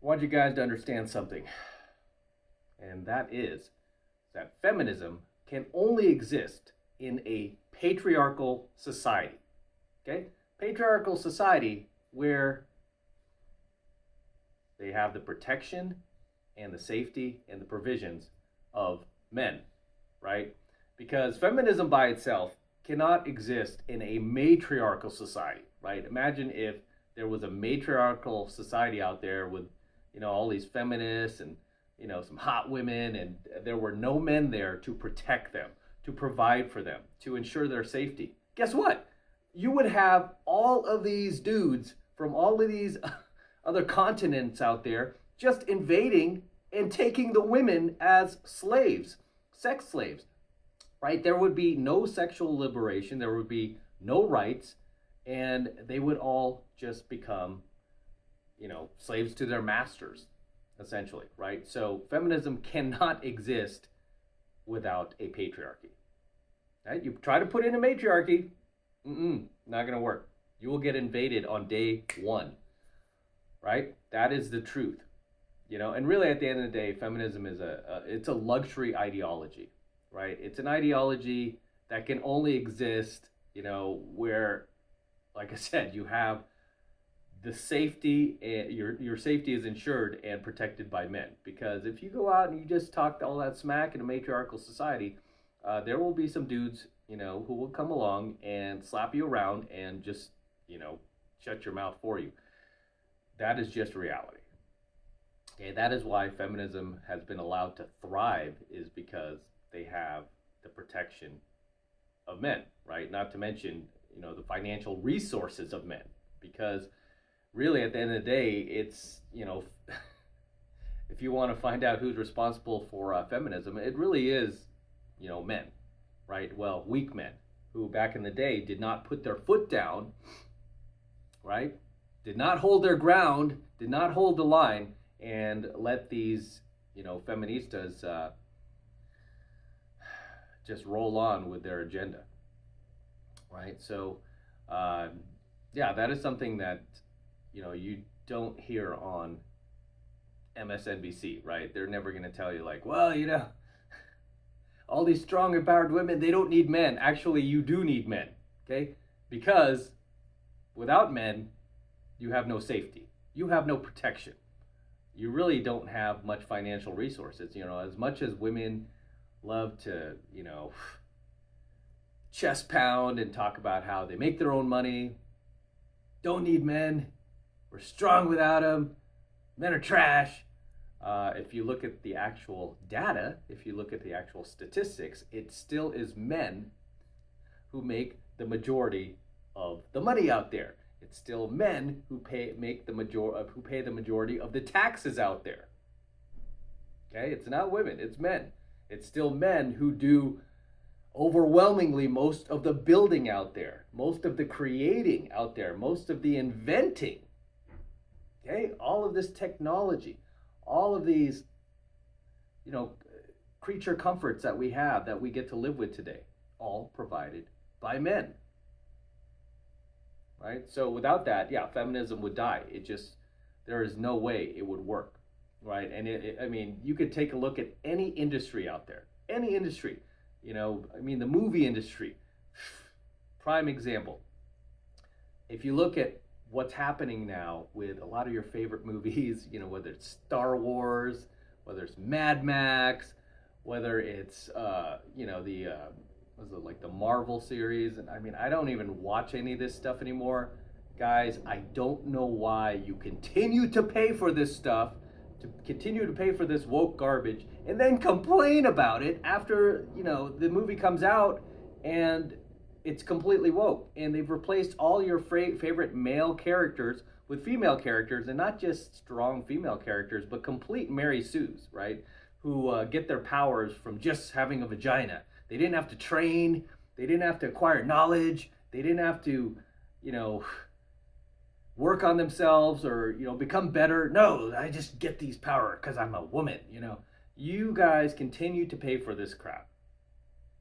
I want you guys to understand something, and that is that feminism can only exist in a patriarchal society. Okay? Patriarchal society where they have the protection and the safety and the provisions of men, right? Because feminism by itself cannot exist in a matriarchal society, right? Imagine if there was a matriarchal society out there with, all these feminists and, some hot women, and there were no men there to protect them, to provide for them, to ensure their safety. Guess what? You would have all of these dudes from all of these other continents out there just invading and taking the women as slaves, sex slaves, right? There would be no sexual liberation, there would be no rights, and they would all just become, slaves to their masters, essentially, right? So feminism cannot exist without a patriarchy. Right? You try to put in a matriarchy, not going to work. You will get invaded on day one, right? That is the truth, And really, at the end of the day, feminism is it's a luxury ideology, right? It's an ideology that can only exist, where, like I said, you have the safety, your safety is ensured and protected by men. Because if you go out and you just talk all that smack in a matriarchal society, there will be some dudes, who will come along and slap you around and just, shut your mouth for you. That is just reality. Okay, that is why feminism has been allowed to thrive, is because they have the protection of men, right? Not to mention, the financial resources of men. Because really, at the end of the day, it's, if you want to find out who's responsible for feminism, it really is, men, right? Well, weak men who back in the day did not put their foot down, right? Did not hold their ground, did not hold the line, and let these, feministas just roll on with their agenda, right? So, yeah, that is something that, you don't hear on MSNBC, right? They're never going to tell you like, well, all these strong, empowered women, they don't need men. Actually, you do need men, okay? Because without men, you have no safety. You have no protection. You really don't have much financial resources. As much as women love to, chest pound and talk about how they make their own money, don't need men, we're strong without them, men are trash. If you look at the actual data, if you look at the actual statistics, it still is men who make the majority of the money out there. It's still men who pay the majority of the taxes out there. Okay, it's not women, it's men. It's still men who do overwhelmingly most of the building out there, most of the creating out there, most of the inventing. Okay, all of this technology, all of these, creature comforts that we have, that we get to live with today, all provided by men. Right? So without that, yeah, feminism would die. There is no way it would work. Right? And you could take a look at any industry out there, any industry, the movie industry, prime example. If you look at what's happening now with a lot of your favorite movies, whether it's Star Wars, whether it's Mad Max, whether it's, the Marvel series. And I don't even watch any of this stuff anymore. Guys, I don't know why you continue to pay for this stuff, to continue to pay for this woke garbage, and then complain about it after, the movie comes out and it's completely woke, and they've replaced all your favorite male characters with female characters, and not just strong female characters, but complete Mary Sues, right? Who get their powers from just having a vagina. They didn't have to train. They didn't have to acquire knowledge. They didn't have to, work on themselves or, become better. No, I just get these powers because I'm a woman, You guys continue to pay for this crap.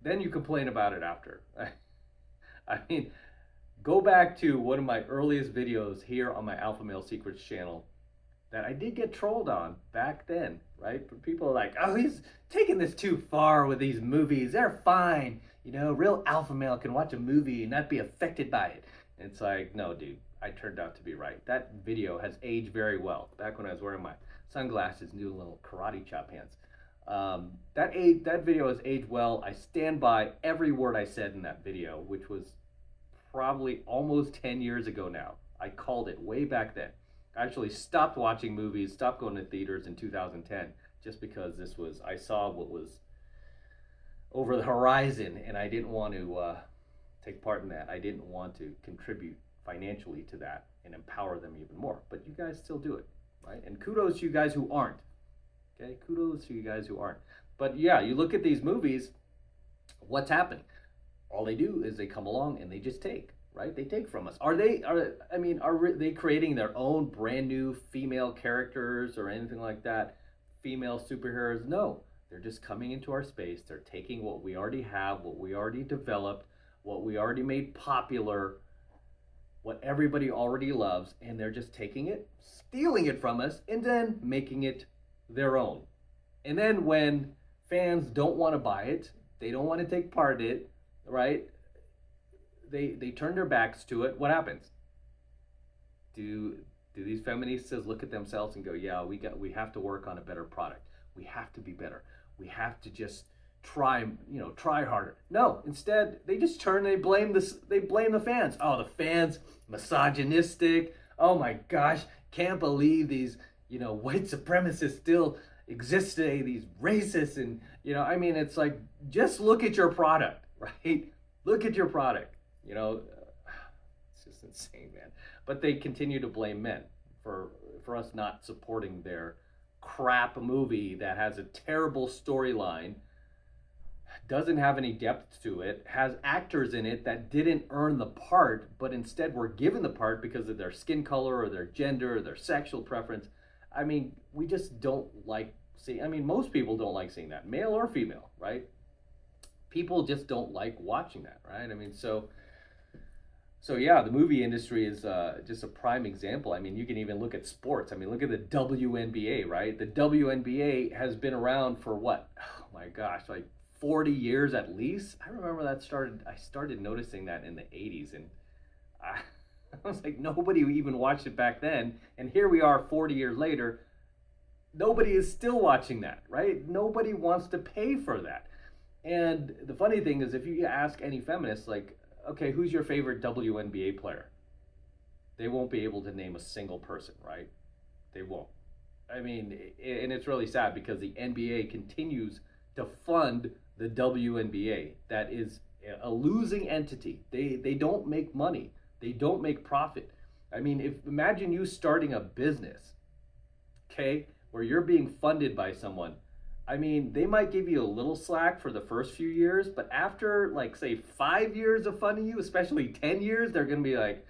Then you complain about it after. Go back to one of my earliest videos here on my AlphaMaleSecrets channel that I did get trolled on back then, right? But people are like, oh, he's taking this too far with these movies. They're fine. You know, real alpha male can watch a movie and not be affected by it. And it's like, no, dude, I turned out to be right. That video has aged very well. Back when I was wearing my sunglasses and doing little karate chop hands. That video has aged well. I stand by every word I said in that video, which was probably almost 10 years ago now. I called it way back then. I actually stopped watching movies, stopped going to theaters in 2010, just because I saw what was over the horizon, and I didn't want to take part in that. I didn't want to contribute financially to that and empower them even more. But you guys still do it, right? And kudos to you guys who aren't. Okay, kudos to you guys who aren't. But yeah, you look at these movies, what's happening? All they do is they come along and they just take, right? They take from us. Are they creating their own brand new female characters or anything like that? Female superheroes? No. They're just coming into our space. They're taking what we already have, what we already developed, what we already made popular, what everybody already loves, and they're just taking it, stealing it from us, and then making it their own. And then when fans don't want to buy it, they don't want to take part in it, right? They turn their backs to it. What happens? Do these feminists look at themselves and go, yeah, we have to work on a better product. We have to be better. We have to just try harder. No, instead they just turn and they blame the fans. Oh, the fans, misogynistic. Oh my gosh, can't believe these white supremacists still exist today, these racists. And it's like, just look at your product, right? Look at your product. It's just insane, man. But they continue to blame men for us not supporting their crap movie that has a terrible storyline, doesn't have any depth to it, has actors in it that didn't earn the part, but instead were given the part because of their skin color or their gender or their sexual preference. We just don't like seeing, most people don't like seeing that, male or female, right? People just don't like watching that, right? So yeah, the movie industry is just a prime example. You can even look at sports. Look at the WNBA, right? The WNBA has been around for what? Oh my gosh, like 40 years at least. I remember I started noticing that in the 80s, and I was like, nobody even watched it back then. And here we are 40 years later. Nobody is still watching that, right? Nobody wants to pay for that. And the funny thing is, if you ask any feminist, like, okay, who's your favorite WNBA player? They won't be able to name a single person, right? They won't. And it's really sad because the NBA continues to fund the WNBA. That is a losing entity. They don't make money. They don't make profit. Imagine you starting a business, okay, where you're being funded by someone. They might give you a little slack for the first few years, but after, like, say 5 years of funding you, especially 10 years, they're going to be like,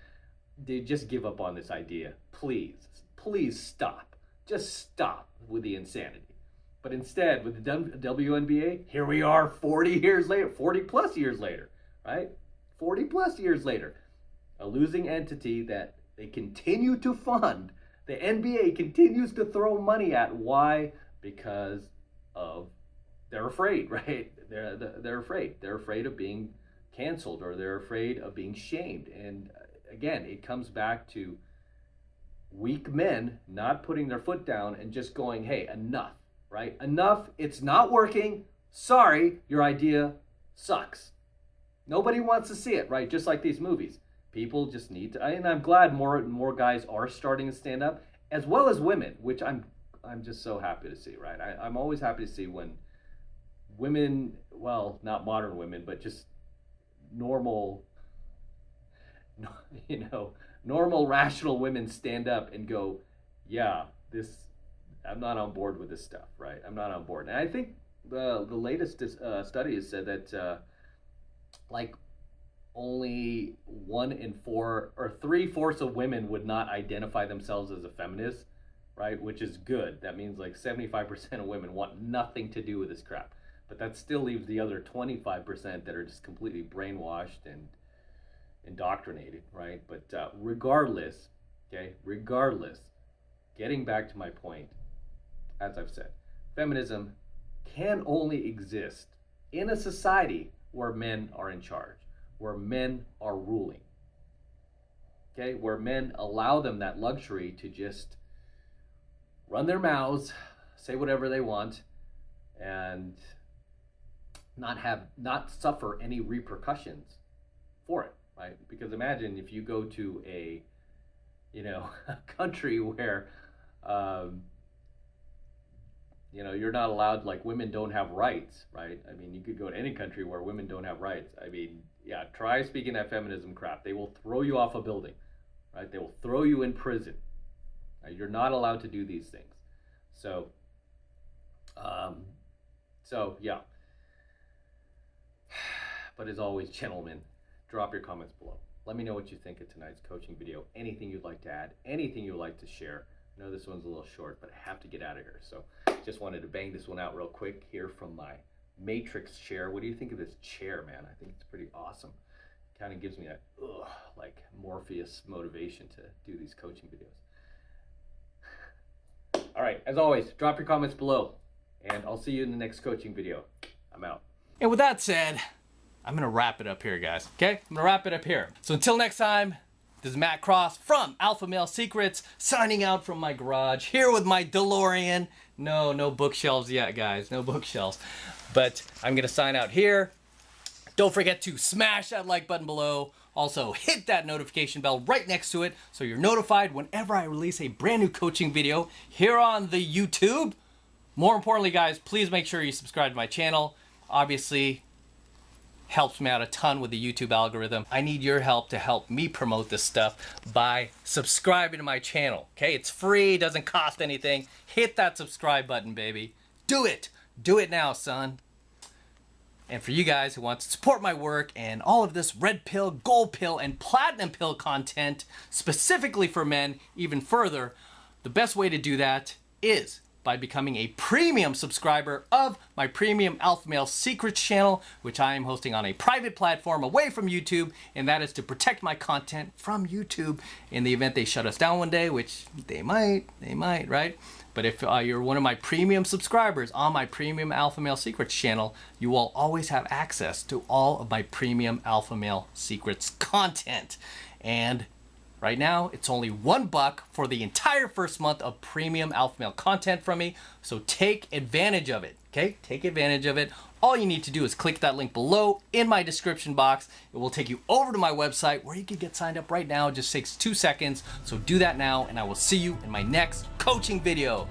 dude, just give up on this idea. Please stop. Just stop with the insanity. But instead, with the WNBA, here we are 40 years later, 40 plus years later, right? 40 plus years later. A losing entity that they continue to fund. The NBA continues to throw money at. Why? Because they're afraid, right? They're afraid. They're afraid of being canceled, or they're afraid of being shamed. And again, it comes back to weak men not putting their foot down and just going, hey, enough, right? Enough. It's not working. Sorry, your idea sucks. Nobody wants to see it, right? Just like these movies. People just need to, and I'm glad more guys are starting to stand up, as well as women, which I'm just so happy to see, right? I'm always happy to see when women, well, not modern women, but just normal, normal, rational women stand up and go, yeah, I'm not on board with this stuff, right? I'm not on board. And I think the latest study has said that only 1 in 4 or 3/4 of women would not identify themselves as a feminist, right? Which is good. That means like 75% of women want nothing to do with this crap. But that still leaves the other 25% that are just completely brainwashed and indoctrinated, right? But regardless, getting back to my point, as I've said, feminism can only exist in a society where men are in charge, where men are ruling. Okay, where men allow them that luxury to just run their mouths, say whatever they want, and not suffer any repercussions for it, right? Because imagine if you go to a country where you're not allowed, like, women don't have rights, right? I mean, you could go to any country where women don't have rights. I mean, yeah, try speaking that feminism crap. They will throw you off a building, right? They will throw you in prison. Right? You're not allowed to do these things. So yeah. But as always, gentlemen, drop your comments below. Let me know what you think of tonight's coaching video. Anything you'd like to add, anything you'd like to share. I know this one's a little short, but I have to get out of here. So just wanted to bang this one out real quick here from my Matrix chair. What do you think of this chair, man? I think it's pretty awesome. It kind of gives me that, like Morpheus motivation to do these coaching videos. All right, as always, drop your comments below, and I'll see you in the next coaching video. I'm out. And with that said, I'm going to wrap it up here, guys. Okay? I'm going to wrap it up here. So until next time, this is Matt Cross from AlphaMaleSecrets, signing out from my garage, here with my DeLorean. No bookshelves yet, guys. No bookshelves. But I'm going to sign out here. Don't forget to smash that like button below. Also, hit that notification bell right next to it so you're notified whenever I release a brand new coaching video here on the YouTube. More importantly, guys, please make sure you subscribe to my channel. Obviously, helps me out a ton with the YouTube algorithm. I need your help to help me promote this stuff by subscribing to my channel. Okay, it's free, doesn't cost anything. Hit that subscribe button, baby. Do it. Do it now, son. And for you guys who want to support my work and all of this red pill, gold pill, and platinum pill content specifically for men even further, the best way to do that is by becoming a premium subscriber of my premium AlphaMaleSecrets channel, which I am hosting on a private platform away from YouTube, and that is to protect my content from YouTube in the event they shut us down one day, which they might, right? But if you're one of my premium subscribers on my premium AlphaMaleSecrets channel, you will always have access to all of my premium AlphaMaleSecrets content. And right now, it's only $1 for the entire first month of premium Alpha Male content from me. So take advantage of it, okay? Take advantage of it. All you need to do is click that link below in my description box. It will take you over to my website where you can get signed up right now. It just takes 2 seconds. So do that now, and I will see you in my next coaching video.